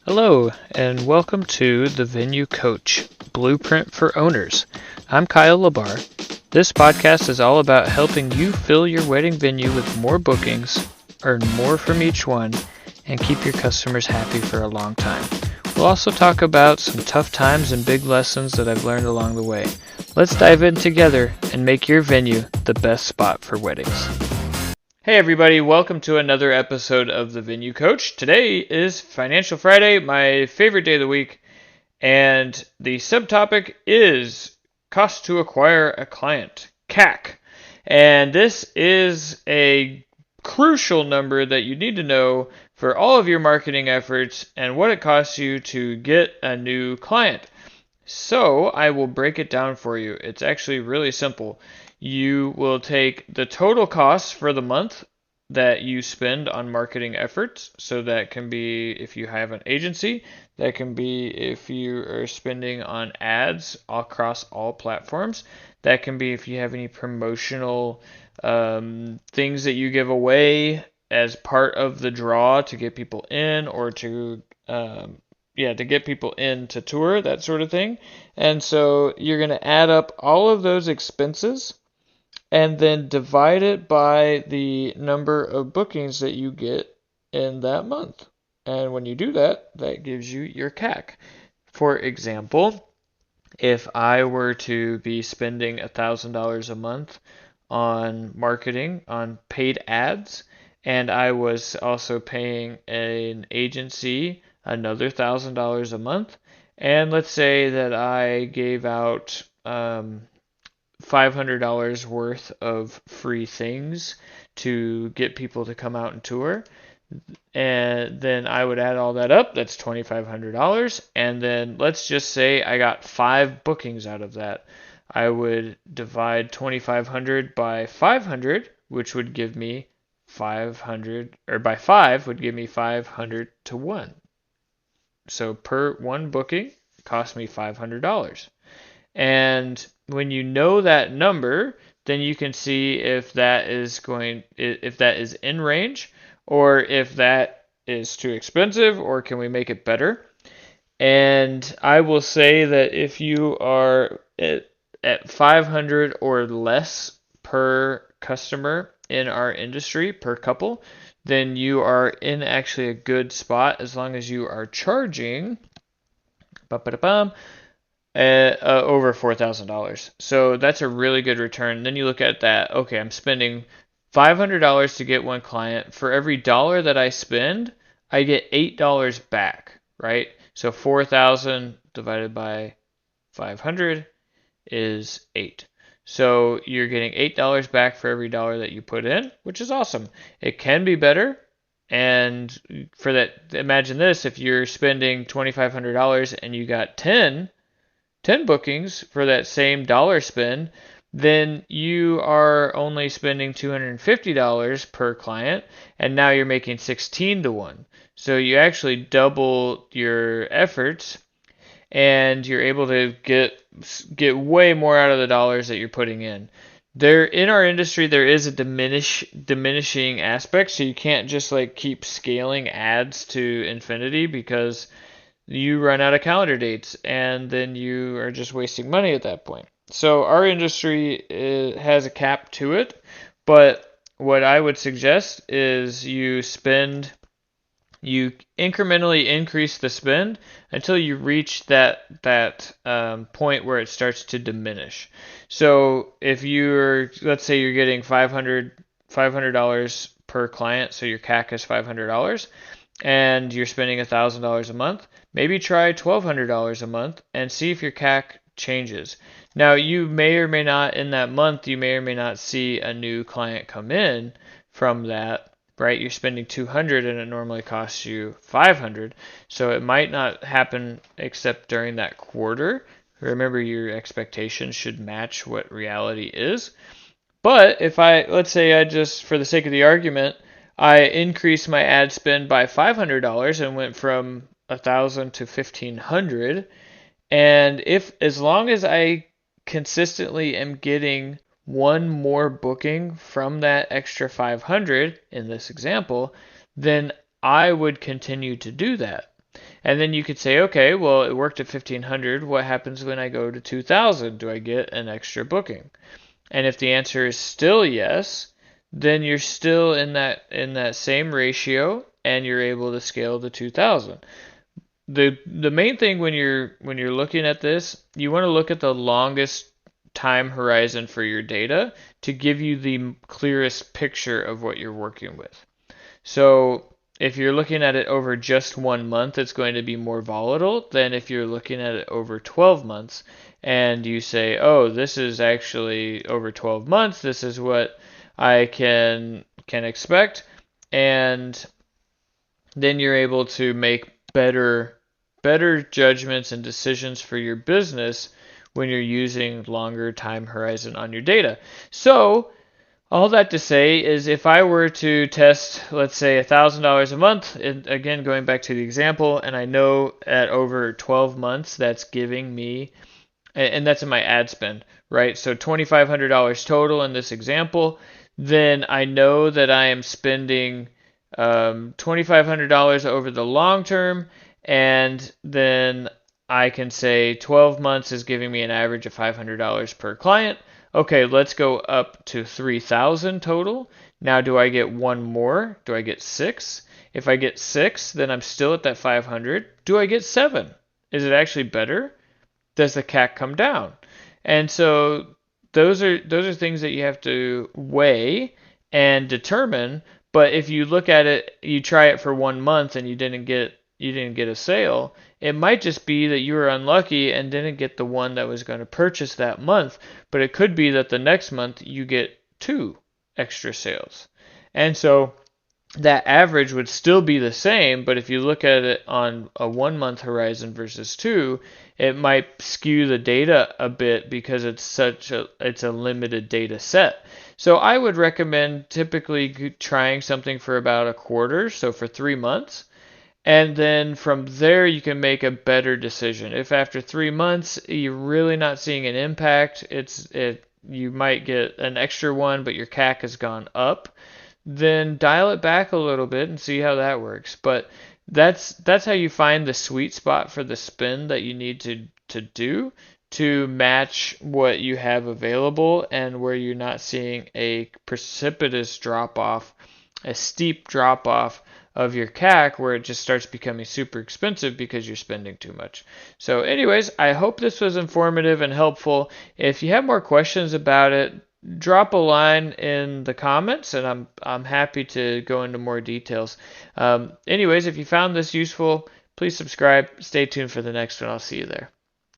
Hello, and welcome to the Venue Coach Blueprint for Owners. I'm Kyle Labar. This podcast is all about helping you fill your wedding venue with more bookings, earn more from each one, and keep your customers happy for a long time. We'll also talk about some tough times and big lessons that I've learned along the way. Let's dive in together and make your venue the best spot for weddings. Hey everybody, welcome to another episode of the Venue Coach. Today is Financial Friday, my favorite day of the week, and the subtopic is cost to acquire a client, CAC. And this is a crucial number that you need to know for all of your marketing efforts and what it costs you to get a new client. So I will break it down for you. It's actually really simple. You will take the total costs for the month that you spend on marketing efforts. So that can be if you have an agency, that can be if you are spending on ads across all platforms, that can be if you have any promotional things that you give away as part of the draw to get people in or to get people in to tour, that sort of thing. And so you're going to add up all of those expenses and then divide it by the number of bookings that you get in that month. And when you do that, that gives you your CAC. For example, if I were to be spending $1,000 a month on marketing, on paid ads, and I was also paying an agency another $1,000 a month, and let's say that I gave out $500 worth of free things to get people to come out and tour, and then I would add all that up. That's $2,500, and then let's just say I got 5 bookings out of that. I would divide 2,500 by 500, which would give me 500, or by 5 would give me 500 to 1. So per one booking, it cost me $500. And when you know that number, then you can see if that is in range, or if that is too expensive, or can we make it better. And I will say that if you are at 500 or less per customer in our industry, per couple, then you are in actually a good spot as long as you are charging over $4,000. So that's a really good return. Then you look at that, okay, I'm spending $500 to get one client. For every dollar that I spend, I get $8 back, right? So 4,000 divided by 500 is 8. So you're getting $8 back for every dollar that you put in, which is awesome. It can be better. And for that, imagine this, if you're spending $2,500 and you got 10 bookings for that same dollar spend, then you are only spending $250 per client, and now you're making 16 to 1. So you actually double your efforts, and you're able to get way more out of the dollars that you're putting in. There, in our industry, there is a diminishing aspect, so you can't just like keep scaling ads to infinity, because you run out of calendar dates, and then you are just wasting money at that point. So our industry has a cap to it, but what I would suggest is you incrementally increase the spend until you reach that point where it starts to diminish. So if let's say you're getting $500 per client, so your CAC is $500, and you're spending $1,000 a month, maybe try $1,200 a month and see if your CAC changes. Now, you may or may not, in that month, you may or may not see a new client come in from that, right? You're spending $200 and it normally costs you $500, so it might not happen except during that quarter. Remember, your expectations should match what reality is. But if let's say I just, for the sake of the argument, I increased my ad spend by $500 and went from $1,000 to $1,500, and as long as I consistently am getting one more booking from that extra 500 in this example, then I would continue to do that. And then you could say, okay, well, it worked at 1500. What happens when I go to 2000? Do I get an extra booking? And if the answer is still yes, then you're still in that same ratio and you're able to scale to 2000. The main thing when you're looking at this, you want to look at the longest time horizon for your data to give you the clearest picture of what you're working with. So if you're looking at it over just 1 month, it's going to be more volatile than if you're looking at it over 12 months and you say, oh, this is actually over 12 months, this is what I can expect, and then you're able to make better judgments and decisions for your business when you're using longer time horizon on your data. So all that to say is if I were to test, let's say, $1,000 a month, and again, going back to the example, and I know at over 12 months that's giving me, and that's in my ad spend, right? So $2,500 total in this example, then I know that I am spending $2,500 over the long term, and then I can say 12 months is giving me an average of $500 per client. Okay, let's go up to 3,000 total. Now, do I get one more? Do I get six? If I get six, then I'm still at that 500. Do I get seven? Is it actually better? Does the CAC come down? And so those are things that you have to weigh and determine. But if you look at it, you try it for 1 month and you didn't get a sale, it might just be that you were unlucky and didn't get the one that was going to purchase that month, but it could be that the next month you get two extra sales. And so that average would still be the same, but if you look at it on a 1 month horizon versus two, it might skew the data a bit because it's a limited data set. So I would recommend typically trying something for about a quarter, so for 3 months. And then from there, you can make a better decision. If after 3 months you're really not seeing an impact, you might get an extra one, but your CAC has gone up, then dial it back a little bit and see how that works. But that's how you find the sweet spot for the spend that you need to do to match what you have available and where you're not seeing a precipitous drop off, a steep drop off of your CAC where it just starts becoming super expensive because you're spending too much. So anyways, I hope this was informative and helpful. If you have more questions about it, drop a line in the comments and I'm happy to go into more details. Anyways, if you found this useful, please subscribe. Stay tuned for the next one. I'll see you there.